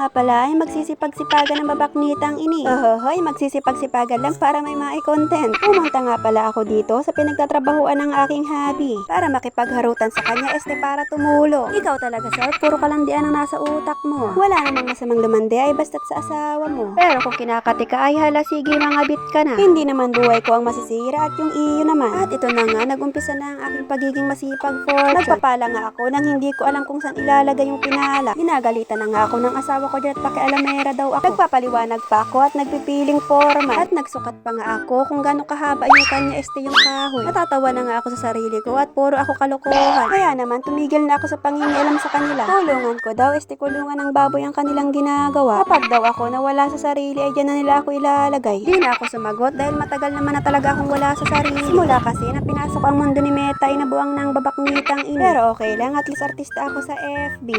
nga pala ay magsisipag-sipagan ng babaknitang ini. Hoy, magsisipag-sipagan lang para may mai-content. Pumunta nga pala ako dito sa pinagtatrabahuan ng aking hobby para makipagharutan sa kanya para tumulong. Ikaw talaga, sir, puro kalandian ang nasa utak mo. Wala namang masamang lumandi ay basta't sa asawa mo. Pero kung kinakati ka ay hala, sige mga bit ka na. Hindi naman buhay ko ang masisira at yung iyo naman. At ito na nga, nagumpisa na ang aking pagiging masipag fortune. Nagpapala nga ako nang hindi ko alam kung saan ilalagay yung pinala. Ginagalitan na nga ako ng asawa ko dyan at pakialamera daw ako. Nagpapaliwanag pa ako at nagpipiling forma. At nagsukat pa nga ako kung gaano kahaba yung kanya yung kahoy. Natatawa na nga ako sa sarili ko at puro ako kalokohan. Kaya naman tumigil na ako sa pangingialam sa kanila. Kulungan ko daw, kulungan ng baboy ang kanilang ginagawa. Kapag daw ako nawala sa sarili ay dyan na nila ako ilalagay. Di na ako sumagot dahil matagal naman na talaga akong wala sa sarili. Simula kasi na pinasok ang mundo ni Meta ay nabuang ng babaknitang ini. Pero okay lang, at least artista ako sa FB.